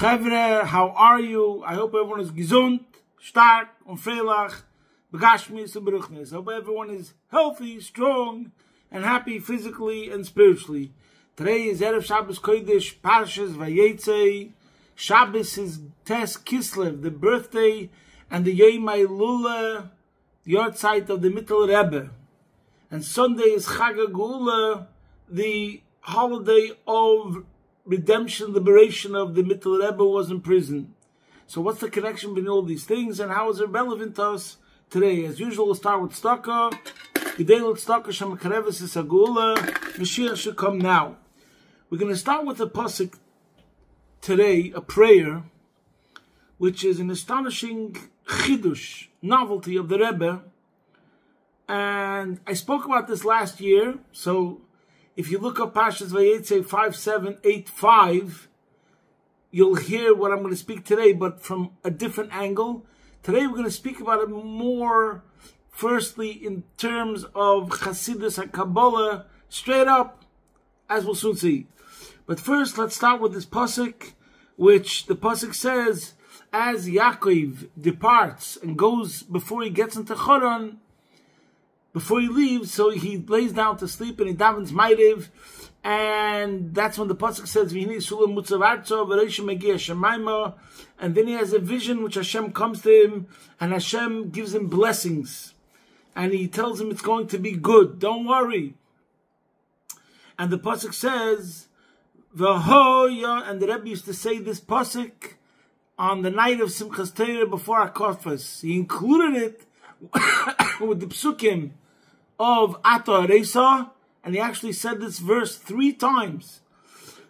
Chevre, how are you? I hope everyone is gesund, stark, und freilich, begashmis und beruchnis. I hope everyone is healthy, strong, and happy physically and spiritually. Today is Erev Shabbos Kodesh, Parshas, Vayeitzei. Shabbos is Tes Kislev, the birthday and the Yom Ha'ilula, the yahrzeit of the Mittel Rebbe. And Sunday is Chag HaGeula, the holiday of redemption, liberation of the Mittel Rebbe who was in prison. So what's the connection between all these things and how is it relevant to us today? As usual, we'll start with Tzedakah. G'dei l'Tzedakah Shem Kareves is HaGeula. Mashiach should come now. We're going to start with a pasuk today, a prayer, which is an astonishing chidush, novelty of the Rebbe. And I spoke about this last year, so if you look up Parshas Vayeitzei 5785, you'll hear what I'm going to speak today, but from a different angle. Today we're going to speak about it more, firstly, in terms of Chassidus and Kabbalah, straight up, as we'll soon see. But first, let's start with this pasuk, which the pasuk says, as Yaakov departs and goes before he gets into Choron, before he leaves, so he lays down to sleep and he davens Ma'ariv, and that's when the pasuk says, "V'hinei sulam mutzav artzo v'reishim megia shemaima," and then he has a vision which Hashem comes to him, and Hashem gives him blessings, and he tells him it's going to be good. Don't worry. And the pasuk says, "V'hoya," and the Rebbe used to say this pasuk on the night of Simchas Torah before Akofas. He included it with the psukim of Ato Aresa, and he actually said this verse 3 times.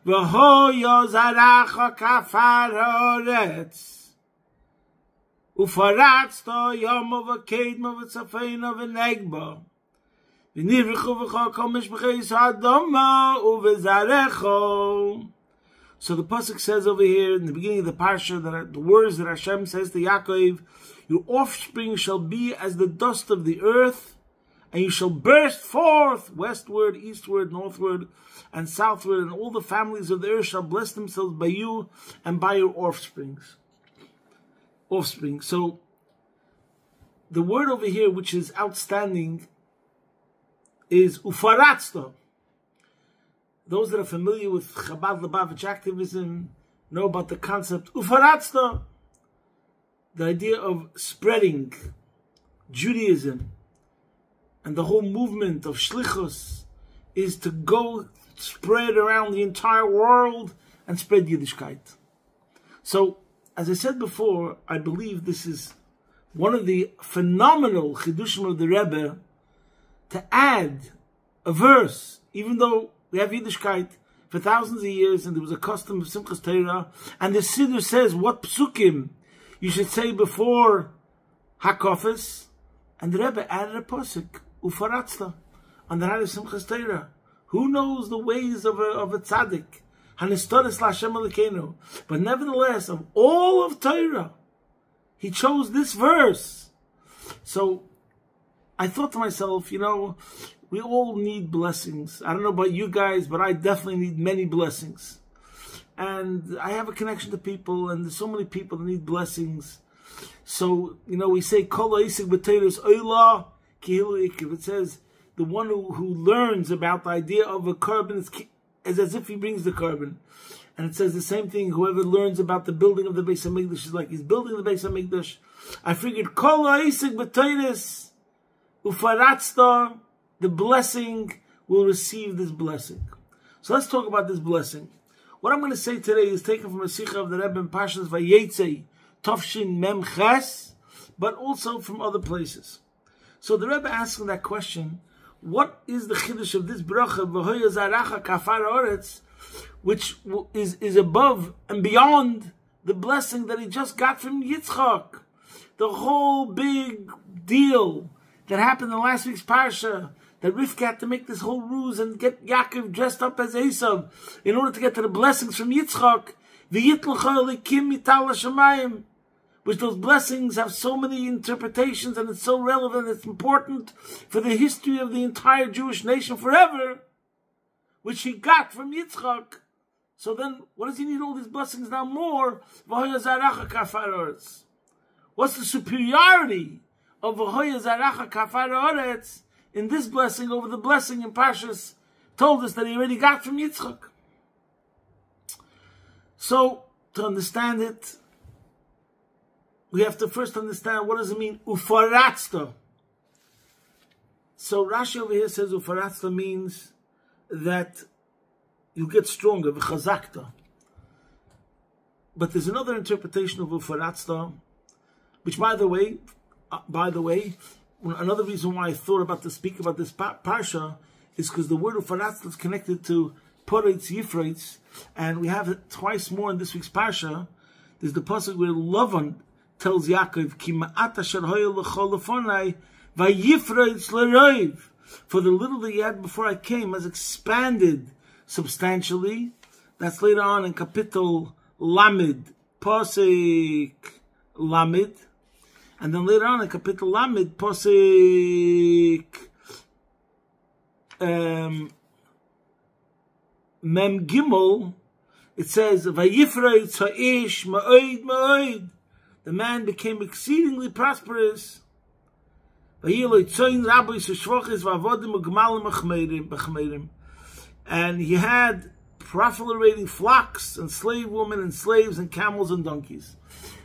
V'hoya zaracha kafar haaretz ufaratzta yama v'kedma v'tzafeina v'negba v'nivrichu v'cha kol mishpachis ha'adama uvezarecho. So the pasuk says over here in the beginning of the parsha, that the words that Hashem says to Yaakov, your offspring shall be as the dust of the earth, and you shall burst forth westward, eastward, northward, and southward, and all the families of the earth shall bless themselves by you and by your offspring. So the word over here, which is outstanding, is ufaratzta. Those that are familiar with Chabad Lubavitch activism know about the concept ufaratzta, the idea of spreading Judaism, and the whole movement of shlichus is to go spread around the entire world and spread Yiddishkeit. So, as I said before, I believe this is one of the phenomenal chidushim of the Rebbe to add a verse, even though we have Yiddishkeit for thousands of years, and there was a custom of Simchas Torah, and the Siddur says what psukim you should say before Hakofes, and the Rebbe added a pasuk, Ufaratzta, on the night of Simchas Torah. Who knows the ways of a tzaddik? Hanistoris LaHashem Elokeinu. But nevertheless, of all of Torah, he chose this verse. So I thought to myself, we all need blessings. I don't know about you guys, but I definitely need many blessings. And I have a connection to people, and there's so many people that need blessings. So, we say, Kol ha'isik b'Torah oila kihilu ikiv. It says, the one who learns about the idea of a carbon is as if he brings the carbon. And it says the same thing, whoever learns about the building of the Beis HaMikdash is like he's building the Beis HaMikdash. I figured, Kol ha'isik b'Torah ufaratzta, the blessing will receive this blessing. So let's talk about this blessing. What I'm going to say today is taken from a Sikha of the Rebbe in Parshas Vayeitzei, Tafshin Mem Ches, but also from other places. So the Rebbe asking that question, what is the chiddush of this bracha, V'hoya zaracha kafar haaretz, which is above and beyond the blessing that he just got from Yitzchak? The whole big deal that happened in last week's parsha, that Rivka had to make this whole ruse and get Yaakov dressed up as Esav in order to get to the blessings from Yitzchak, which those blessings have so many interpretations, and it's so relevant, it's important for the history of the entire Jewish nation forever, which he got from Yitzchak. So then, what does he need all these blessings now more? What's the superiority of V'hoya Zaracha Kafar Haaretz in this blessing over the blessing in Parshas told us that he already got from Yitzchak? So, to understand it, we have to first understand what does it mean, Ufaratzta. So Rashi over here says Ufaratzta means that you get stronger, v'chazakta. But there's another interpretation of Ufaratzta, which by the way, another reason why I thought about to speak about this parsha is because the word Ufaratzta is connected to Poretz Yifreitz, and we have it twice more in this week's parsha. There's the pasuk where Lavan tells Yaakov, Ki ma'at asher hoya l'chol lefonai, vayifreitz l'roiv. For the little that you had before I came has expanded substantially. That's later on in Kapitel Lamed, Pasuk Lamed. And then later on in Kapitel Lamed, Pasuk Mem Gimel, it says, Vayifreitz ha'ish ma'oid ma'oid. The man became exceedingly prosperous. And he had proliferating flocks and slave women and slaves and camels and donkeys.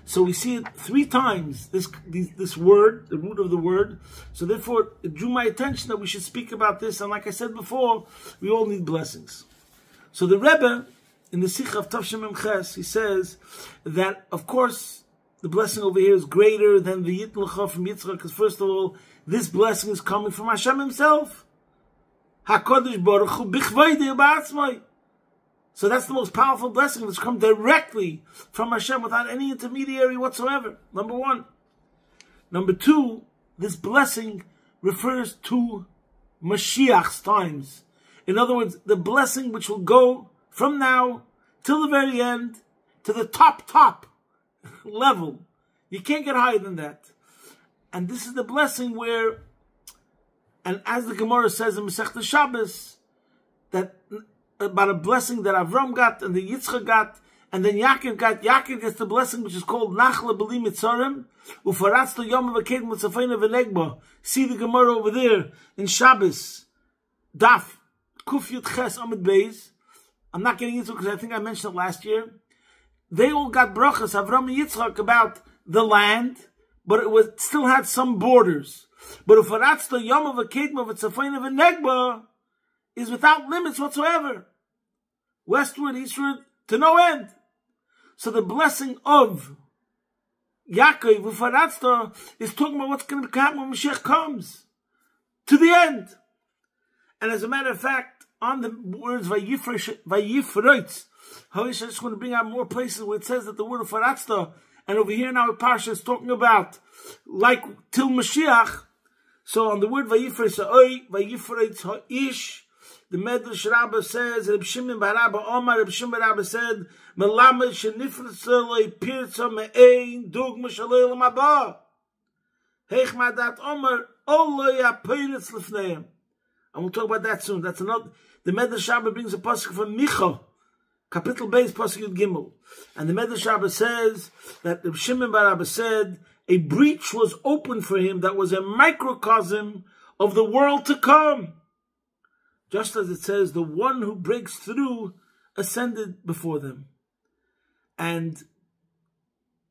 So we see it 3 times, this word, the root of the word. So therefore, it drew my attention that we should speak about this. And like I said before, we all need blessings. So the Rebbe, in the Sikh of Tavshem Memches, he says that, of course, the blessing over here is greater than the Yitn L'cha from Yitzchak, because first of all, this blessing is coming from Hashem himself. HaKodsh Baruch Hu Bichvayde Ba'atzmai. So that's the most powerful blessing that's come directly from Hashem without any intermediary whatsoever. Number 1. Number 2, this blessing refers to Mashiach's times. In other words, the blessing which will go from now till the very end to the top level. You can't get higher than that. And this is the blessing where, and as the Gemara says in Masechta Shabbos, that about a blessing that Avram got and the Yitzchak got, and then Yaakov got. Yaakov gets the blessing which is called Nachla B'li Mitzarim, Ufaratzta Yom V'Kedem V'Tzafeina V'Negba. See the Gemara over there in Shabbos, Daf Kuf Yud Ches Amid Beis. I'm not getting into it because I think I mentioned it last year. They all got brachas, Avram and Yitzchak, about the land, but it still had some borders. But Ufaratzta Yom V'Kedem V'Tzafeina V'Negba is without limits whatsoever. Westward, eastward, to no end. So the blessing of Yaakov, Ufaratzta, is talking about what's going to happen when Mashiach comes. To the end. And as a matter of fact, on the words Vayifreitz, I just want to bring out more places where it says that the word of Ufaratzta, and over here now Parshas is talking about, like, till Mashiach. So on the word Vayifreitz ha'ish, the Medrash Rabbah says, Reb Shimon bar Abba Omar, Reb Shimon bar Abba said, Melamed shenifretza loy pirza me'ein dugma shaloy l'mabah. Heich madat Omar, Oloy ha'peiretz lefneim. And we'll talk about that soon. That's another. The Medrash Rabbah brings a pasuk from Micha, Kapitel Beis, pasuk Yud Gimel. And the Medrash Rabbah says that Reb Shimon bar Abba said, a breach was opened for him that was a microcosm of the world to come. Just as it says, the one who breaks through ascended before them. And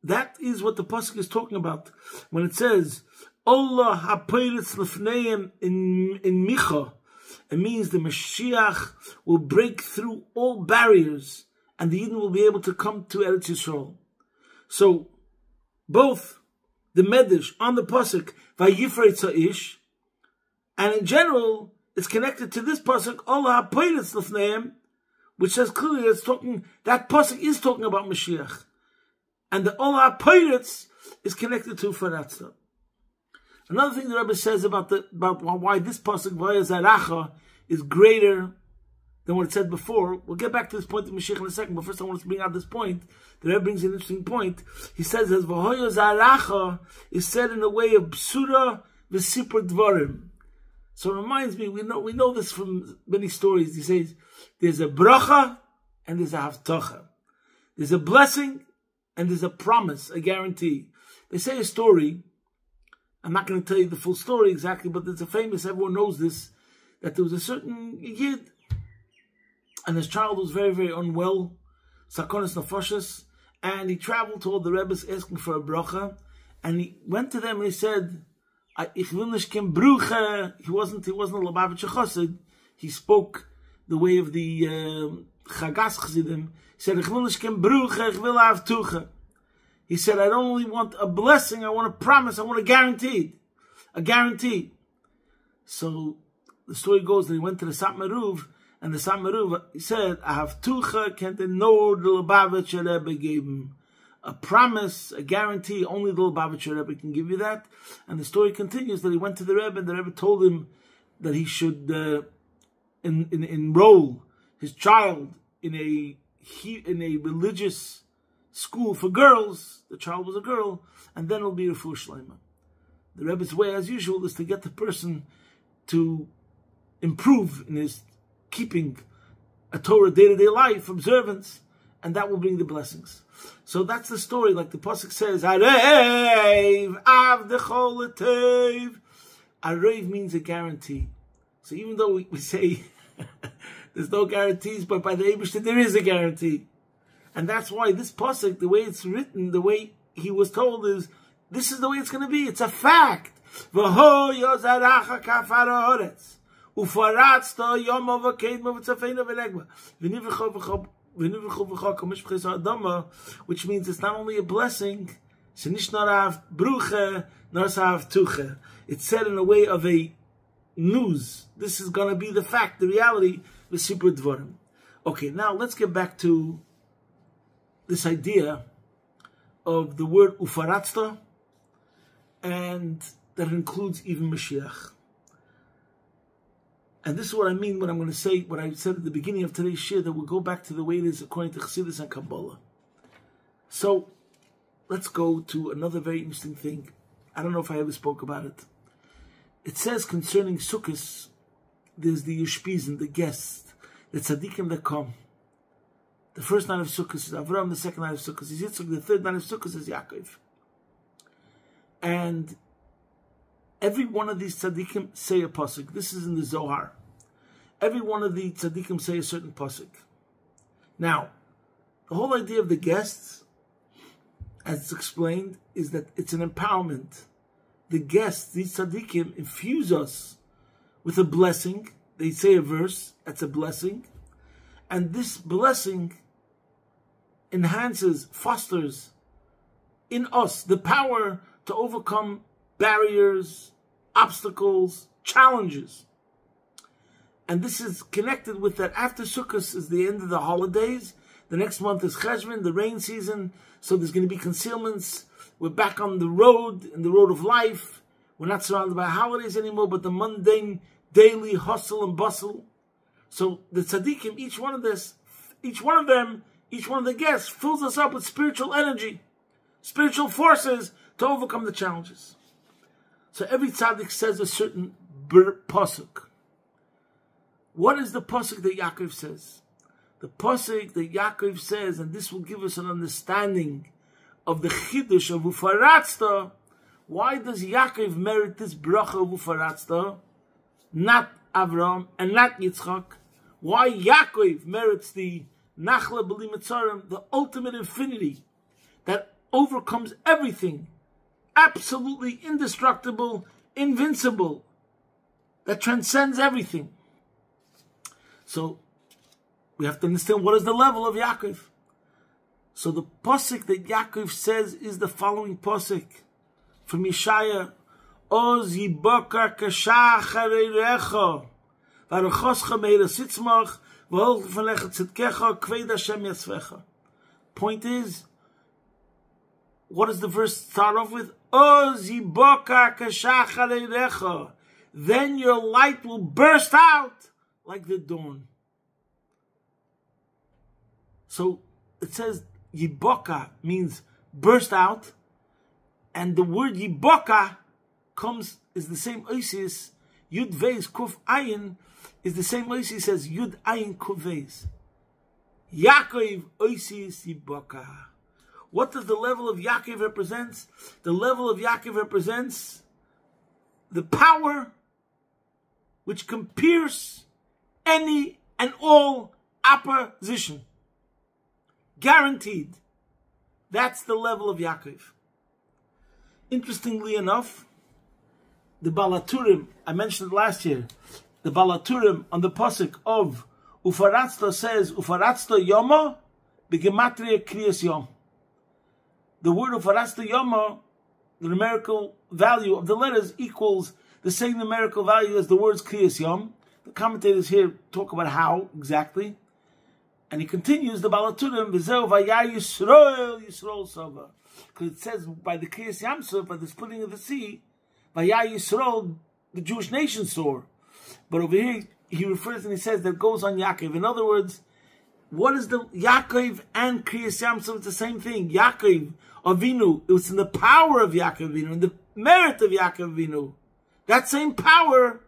that is what the pasuk is talking about. When it says, Allah ha'peiretz lefneim in Micha, it means the Mashiach will break through all barriers and the Yidden will be able to come to Eretz Yisrael. So, both the Medrash on the pasuk, Vayifreitz ha'ish, and in general, it's connected to this pasuk, Allah ha'peiretz lefneim, which says clearly that it's talking, that pasuk is talking about Mashiach. And the Allah ha'peiretz is connected to Ufaratzta. Another thing the Rebbe says about why this pasuk, Vayeitzei Zaracha, is greater than what it said before. We'll get back to this point in Mashiach in a second, but first I want to bring out this point. The Rebbe brings an interesting point. He says that Vayeitzei Zaracha is said in a way of Bsura v'Sipur Dvarim. So it reminds me, we know this from many stories. He says, there's a bracha and there's a havtacha. There's a blessing and there's a promise, a guarantee. They say a story. I'm not going to tell you the full story exactly, but it's a famous, everyone knows this, that there was a certain yid, and his child was very, very unwell, sakonis nefashos, and he traveled to all the Rebbes asking for a bracha, and he went to them and he said, Ich will nicht kein bruche. He wasn't a Lubavitcher Chassid. He spoke the way of the Chagas Chassidim. He said, Ich will nicht kein bruche, ich will have tuche. He said, I don't only want a blessing, I want a promise, I want a guarantee. A guarantee. So the story goes that he went to the Satmaruv, and the Satmaruv, he said, I have tuche, can't know the Lubavitcher Rebbe gave him. A promise, a guarantee, only the Lubavitcher Rebbe can give you that. And the story continues that he went to the Rebbe, and the Rebbe told him that he should enroll his child in a religious school for girls. The child was a girl, and then it'll be Refuah Shleima. The Rebbe's way, as usual, is to get the person to improve in his keeping a Torah day-to-day life, observance, and that will bring the blessings. So that's the story, like the pasuk says, Arev avdechol etev. Arev means a guarantee. So even though we say there's no guarantees, but by the Eibishter there is a guarantee. And that's why this pasuk, the way it's written, the way he was told is, this is the way it's going to be. It's a fact. V'ho yozaracha kafar haaretz ufaratzta yom avaked movitzafeina v'negma v'nivrecho which means it's not only a blessing, it's said in a way of a news. This is going to be the fact, the reality, the super dvarim. Okay, now let's get back to this idea of the word ufaratzta, and that includes even Mashiach. And this is what I mean when I'm going to say what I said at the beginning of today's shir, that we'll go back to the way it is according to Chassidus and Kabbalah. So, let's go to another very interesting thing. I don't know if I ever spoke about it. It says concerning Sukkot, there's the Yishpizim, the guests, the tzaddikim that come. The first night of Sukkot is Avram, the second night of Sukkot is Yitzchak, the third night of Sukkot is Yaakov. And every one of these tzaddikim say a pasuk. This is in the Zohar. Every one of the tzaddikim say a certain pasuk. Now, the whole idea of the guests, as it's explained, is that it's an empowerment. The guests, these tzaddikim, infuse us with a blessing. They say a verse, that's a blessing. And this blessing enhances, fosters in us the power to overcome barriers, obstacles, challenges. And this is connected with that after Sukkot is the end of the holidays. The next month is Cheshvan, the rain season. So there's going to be concealments. We're back on the road, in the road of life. We're not surrounded by holidays anymore, but the mundane, daily hustle and bustle. So the tzaddikim, each one of the guests fills us up with spiritual energy, spiritual forces to overcome the challenges. So every tzaddik says a certain pasuk. What is the pasuk that Yaakov says? The pasuk that Yaakov says, and this will give us an understanding of the chiddush of ufaratzta. Why does Yaakov merit this bracha of ufaratzta, not Avram and not Yitzchak? Why Yaakov merits the nachla b'li mitzarim, the ultimate infinity that overcomes everything, absolutely indestructible, invincible, that transcends everything. So we have to understand what is the level of Yaakov. So the pasuk that Yaakov says is the following pasuk from Yeshaya: Oz yibokar kashach hareirecha v'arachoscha meira sitzmach v'holch v'lecha tzedkecha kved Hashem yasvecha. Point is, what does the verse start off with? Oz yibokar kashach hareirecha. Then your light will burst out like the dawn. So it says Yiboka means burst out, and the word Yiboka is the same oisis. Yud Veis Kuf Ayin is the same oisis as Yud Ayin Kuf Veis. Yaakov oisis ibaka. What does the level of Yaakov represent? The level of Yaakov represents the power which can pierce any and all opposition. Guaranteed. That's the level of Yaakov. Interestingly enough, the Balaturim, I mentioned it last year, the Balaturim on the Pasuk of Ufaratzta says, Ufaratzta Yoma, Begematria Kriyas Yom. The word Ufaratzta Yoma, the numerical value of the letters equals the same numerical value as the words Kriyas Yom. The commentators here talk about how exactly. And he continues, the Balaturim, V'zeu Vayai Yisrael Sava. Because it says by the Kriyas Yamsuf, by the splitting of the sea, Vayai Yisrael, the Jewish nation saw. But over here, he refers and he says that goes on Yaakov. In other words, what is the Yaakov and Kriyas Yamsuf? It's the same thing. Yaakov Avinu, it was in the power of Yaakov Avinu, in the merit of Yaakov Avinu. That same power,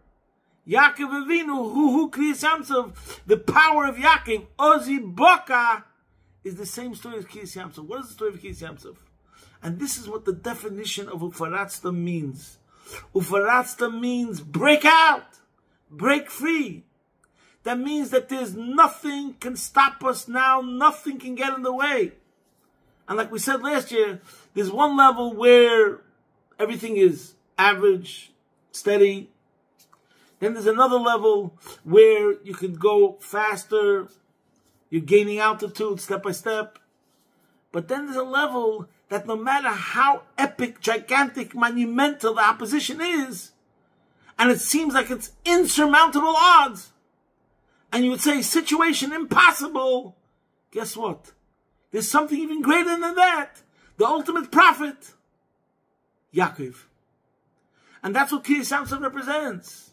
Yaakov Avinu, who Kriyas Yamsuf, the power of Yaakov, Ozi Boka, is the same story as Kriyas Yamsuf. What is the story of Kriyas Yamsuf? And this is what the definition of Ufaratzta means. Ufaratzta means break out, break free. That means that there's nothing can stop us now, nothing can get in the way. And like we said last year, there's one level where everything is average, steady. Then there's another level where you can go faster, you're gaining altitude step by step. But then there's a level that no matter how epic, gigantic, monumental the opposition is, and it seems like it's insurmountable odds, and you would say, situation impossible, guess what? There's something even greater than that. The ultimate prophet, Yaakov. And that's what Kriyas Yamsuf represents.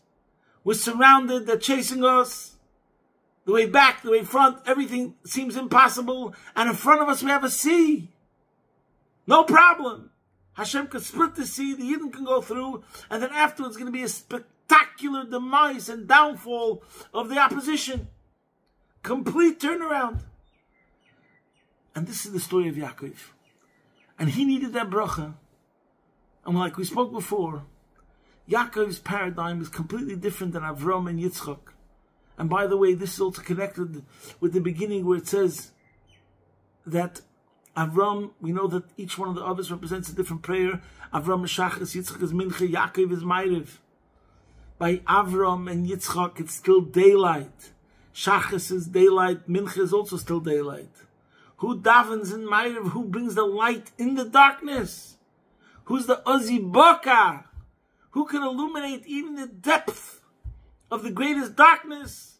We're surrounded, they're chasing us. The way back, the way front, everything seems impossible. And in front of us we have a sea. No problem. Hashem could split the sea, the Yidden can go through, and then afterwards it's going to be a spectacular demise and downfall of the opposition. Complete turnaround. And this is the story of Yaakov. And he needed that bracha. And like we spoke before, Yaakov's paradigm is completely different than Avram and Yitzchak. And by the way, this is also connected with the beginning where it says that Avram, we know that each one of the others represents a different prayer. Avram is Shachas, Yitzchak is Mincha, Yaakov is Ma'ariv. By Avram and Yitzchak, it's still daylight. Shachas is daylight, Mincha is also still daylight. Who davens in Ma'ariv? Who brings the light in the darkness? Who's the Ozi Boka? Who can illuminate even the depth of the greatest darkness?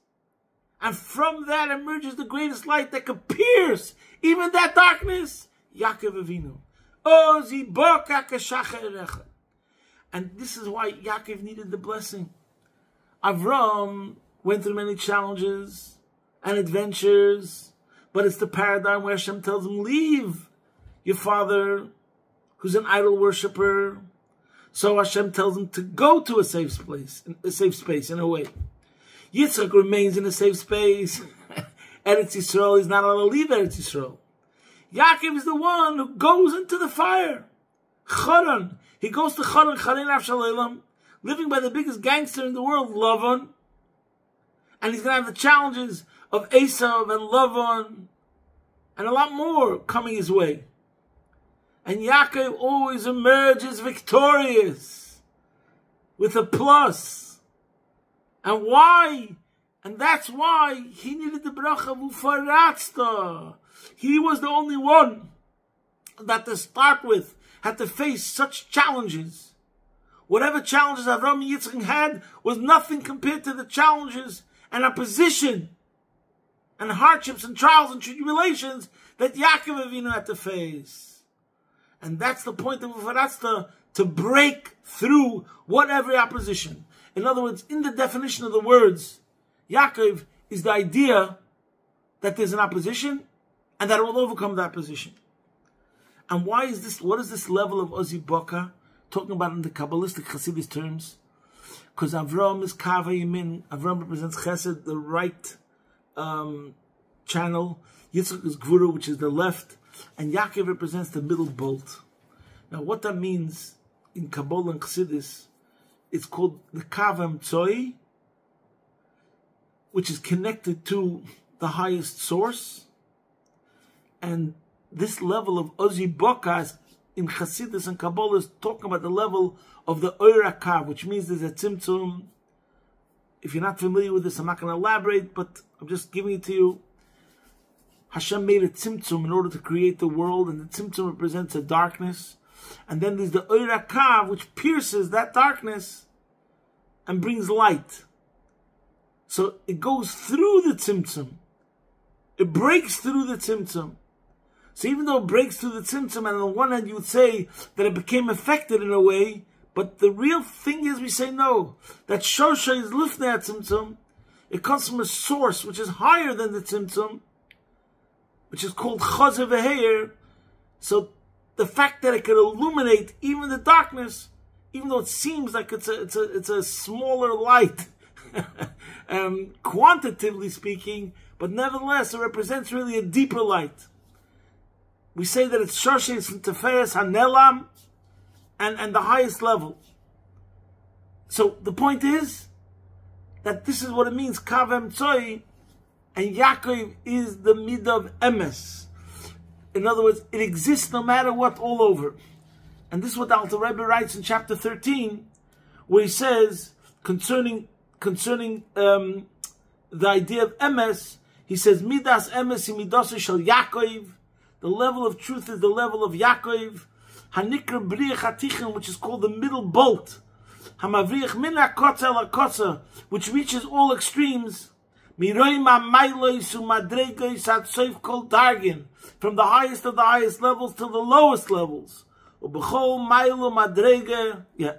And from that emerges the greatest light that can pierce even that darkness. Yaakov Avinu. Ozi Boka Kashacha Erecha. And this is why Yaakov needed the blessing. Avram went through many challenges and adventures, but it's the paradigm where Hashem tells him, leave your father, who's an idol worshiper. So Hashem tells him to go to a safe space in a way. Yitzchak remains in a safe space. Eretz Yisrael is not allowed to leave Eretz Yisrael. Yaakov is the one who goes into the fire. Charan. He goes to Charan, Charan Avshalom, living by the biggest gangster in the world, Lavan. And he's going to have the challenges of Esav and Lavan and a lot more coming his way. And Yaakov always emerges victorious with a plus. And why? And that's why he needed the bracha of Ufaratzta. He was the only one that to start with had to face such challenges. Whatever challenges Avram and Yitzchak had was nothing compared to the challenges and opposition and hardships and trials and tribulations that Yaakov Avinu had to face. And that's the point of Ufaratzta, to break through whatever opposition. In other words, in the definition of the words, Yaakov is the idea that there's an opposition and that it will overcome that opposition. And why is this? What is this level of Ozi Boka talking about in the Kabbalistic Hasidus terms? Because Avram is Kava Yamin. Avram represents Chesed, the right channel. Yitzchak is Gvura, which is the left, and Yaakov represents the middle bolt. Now, what that means in Kabbalah and Chassidus, it's called the Kav Hamtzoi, which is connected to the highest source. And this level of Ozi Bokas in Chassidus and Kabbalah is talking about the level of the Oira Kav, which means there's a Tzimtzum. If you're not familiar with this, I'm not going to elaborate, but I'm just giving it to you. Hashem made a Tzimtzum in order to create the world, and the Tzimtzum represents a darkness. And then there's the Oira Kav, which pierces that darkness and brings light. So it goes through the Tzimtzum. It breaks through the Tzimtzum. So even though it breaks through the Tzimtzum, and on the one hand you would say that it became affected in a way, but the real thing is we say no. That Shosha is Lifnei Tzimtzum. It comes from a source which is higher than the Tzimtzum, which is called Chazer V'Heir. So the fact that it can illuminate even the darkness, even though it seems like it's a smaller light, quantitatively speaking, but nevertheless it represents really a deeper light. We say that it's Shoshes and Teferes Hanelam and the highest level. So the point is that this is what it means, Kav Hamtzoi, and Yaakov is the Midah of Emes. In other words, it exists no matter what, all over. And this is what the Alter Rebbe writes in chapter 13, where he says, concerning the idea of Emes, he says, Midas Emes Midasa Shel Yaakov, the level of truth is the level of Yaakov, Hanikra Briach Hatichim, which is called the middle bolt, Hamavriach Min HaKotza El HaKotza, which reaches all extremes, Miroim HaMailos UMadregos HaTzoif Kol Dargin, from the highest of the highest levels to the lowest levels. Ubechol Mailo Madrega. Yeah.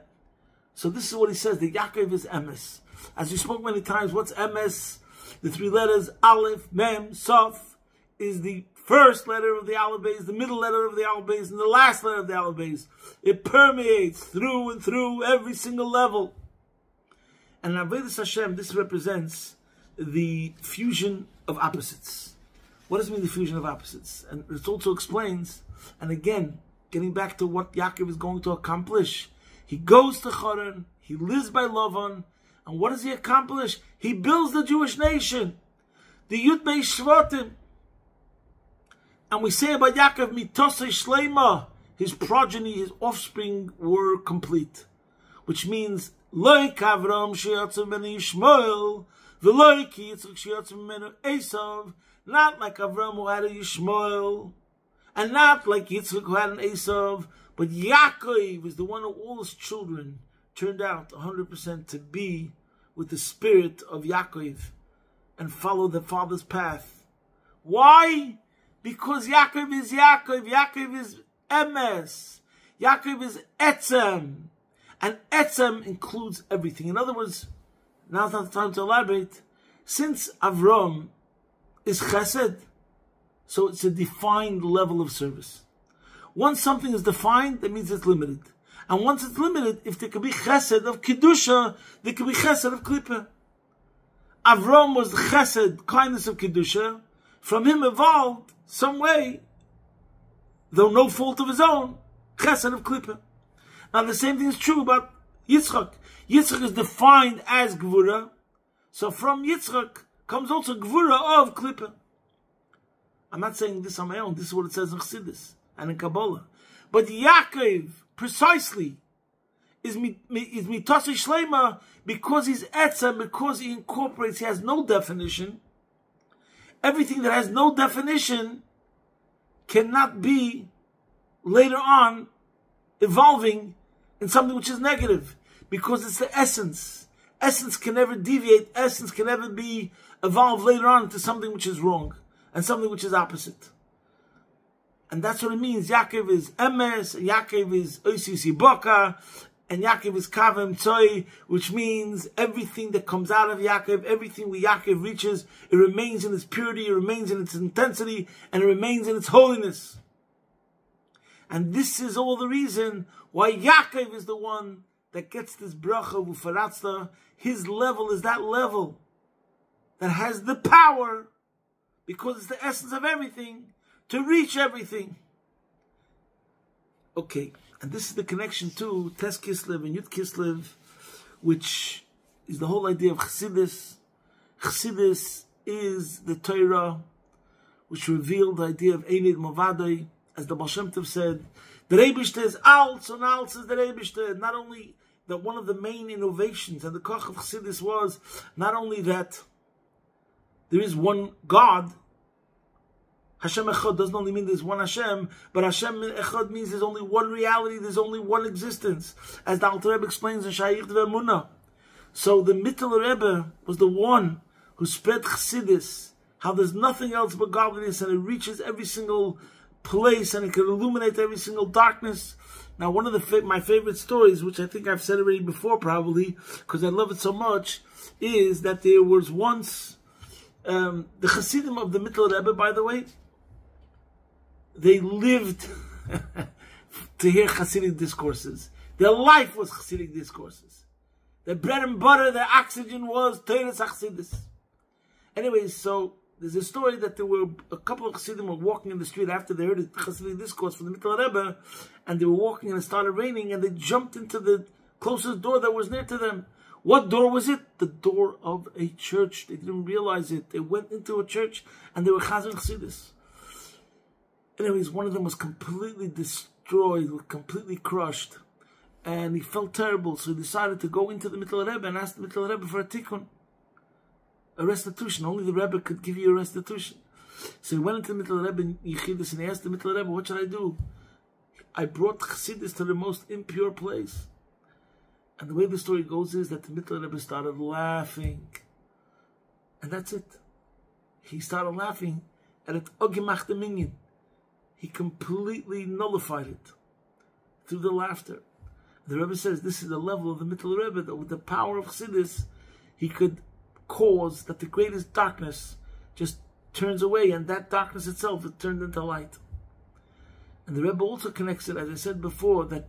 So this is what he says, that Yaakov is Emes. As we spoke many times, what's Emes? The three letters, Aleph, Mem, Sof, is the first letter of the Aleph Beis, the middle letter of the Aleph Beis, and the last letter of the Aleph Beis. It permeates through and through every single level. And in Avodas Hashem, this represents the fusion of opposites. What does it mean, the fusion of opposites? And it also explains, and again, getting back to what Yaakov is going to accomplish. He goes to Haran, he lives by Lavan, and what does he accomplish? He builds the Jewish nation, the Yud Beis Shvatim. And we say about Yaakov, Mitosei Shleima, his progeny, his offspring were complete. Which means, Loik Avram sheyatzim ben Yishmael, v'loik Yitzchak sheyatzim ben Esav, not like Avram who had a Yishmael, and not like Yitzchak who had an Esav, but Yaakov is the one of all his children turned out 100% to be with the spirit of Yaakov and follow the father's path. Why? Because Yaakov is Yaakov. Yaakov is Emes. Yaakov is Etzem. And Etzem includes everything. In other words, now's not the time to elaborate. Since Avram is Chesed, so it's a defined level of service. Once something is defined, that means it's limited. And once it's limited, if there could be Chesed of Kedusha, there could be Chesed of Klippah. Avram was the Chesed, kindness of Kedusha. From him evolved some way, though no fault of his own, Chesed of Klippah. Now the same thing is true about Yitzchak. Yitzchak is defined as Gvura, so from Yitzchak comes also Gvura of Klippah. I'm not saying this on my own, this is what it says in Chassidus and in Kabbalah. But Yaakov, precisely, is Mitosei Shleima because he's Etzem, because he incorporates, he has no definition. Everything that has no definition cannot be later on evolving in something which is negative, because it's the essence. Essence can never deviate. Essence can never be evolved later on into something which is wrong and something which is opposite. And that's what it means. Yaakov is Emes, Yaakov is Oisisi Boka, and Yaakov is Kav Hamtzoi, which means everything that comes out of Yaakov, everything where Yaakov reaches, it remains in its purity, it remains in its intensity, and it remains in its holiness. And this is all the reason why Yaakov is the one that gets this bracha v'faratzta. His level is that level that has the power because it's the essence of everything, to reach everything. Okay, and this is the connection to Tes Kislev and Yud Kislev, which is the whole idea of Chassidus. Chassidus is the Torah, which revealed the idea of Einid Movadai, as the Baal Shem Tov said. The Rebishter is Alts, and Alts is the Rebishter. Not only that one of the main innovations and the Koch of Chassidus was not only that there is one God, Hashem Echad doesn't only mean there's one Hashem, but Hashem Echad means there's only one reality, there's only one existence, as the Alter Rebbe explains in Shayich Ve'emunah. So the Mittel Rebbe was the one who spread Chassidus, how there's nothing else but godliness, and it reaches every single place, and it can illuminate every single darkness. Now, one of my favorite stories, which I think I've said already before probably, because I love it so much, is that there was once, the Chassidim of the Mittel Rebbe, by the way, they lived to hear Chassidic discourses. Their life was Chassidic discourses. Their bread and butter, their oxygen was Teres Chassidus. Anyways, so there's a story that there were a couple of Chassidim were walking in the street after they heard a Chassidic discourse from the Mittel Rebbe, and they were walking and it started raining, and they jumped into the closest door that was near to them. What door was it? The door of a church. They didn't realize it. They went into a church and they were Chazan Chassidus. Anyways, one of them was completely destroyed, completely crushed, and he felt terrible, so he decided to go into the Mittel Rebbe and ask the Mittel Rebbe for a tikkun, a restitution. Only the Rebbe could give you a restitution. So he went into the Mittel Rebbe in Yechidus and he asked the Mittel Rebbe, what should I do? I brought Chassidus to the most impure place. And the way the story goes is that the Mittel Rebbe started laughing. And that's it. He started laughing, and it ogimach the minyan. He completely nullified it through the laughter. The Rebbe says this is the level of the Mittel Rebbe, that with the power of Chassidus, he could cause that the greatest darkness just turns away, and that darkness itself is turned into light. And the Rebbe also connects it, as I said before, that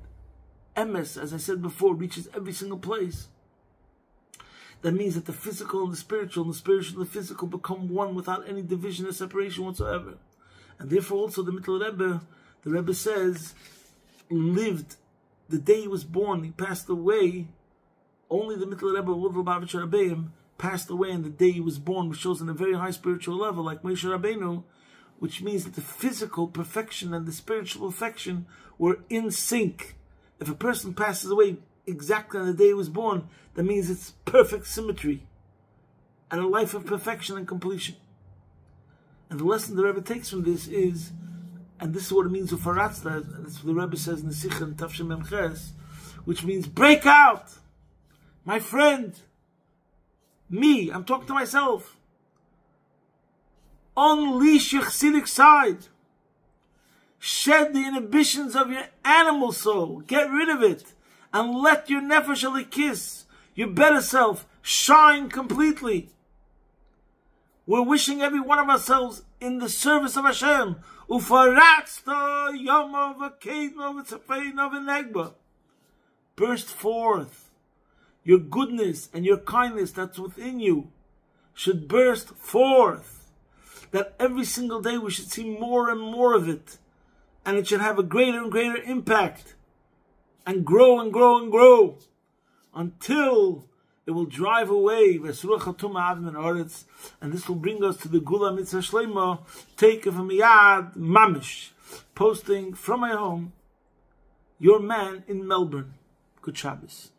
Emes, as I said before, reaches every single place. That means that the physical and the spiritual and the physical become one without any division or separation whatsoever. And therefore also the Mittel Rebbe, the Rebbe says, lived the day he was born, he passed away. Only the Mittel Rebbe, Lubavitcher Rebbeim, passed away on the day he was born, which shows on a very high spiritual level, like Moshe Rabbeinu, which means that the physical perfection and the spiritual perfection were in sync. If a person passes away exactly on the day he was born, that means it's perfect symmetry and a life of perfection and completion. And the lesson the Rebbe takes from this is, and this is what it means ufaratsta, and that's what the Rebbe says in the Sikha in Tafshem Memches, which means break out, my friend, me, I'm talking to myself. Unleash your Chassidic side. Shed the inhibitions of your animal soul. Get rid of it. And let your nefesh elikis, your better self, shine completely. We're wishing every one of ourselves in the service of Hashem. Ufaratzta yoma v'kedma v'tzafeina v'negba. Burst forth. Your goodness and your kindness that's within you should burst forth. That every single day we should see more and more of it. And it should have a greater and greater impact. And grow and grow and grow. Until it will drive away. And this will bring us to the Gula Mitzvah Shlema. Take of a miyad mamish. Posting from my home. Your man in Melbourne. Good Shabbos.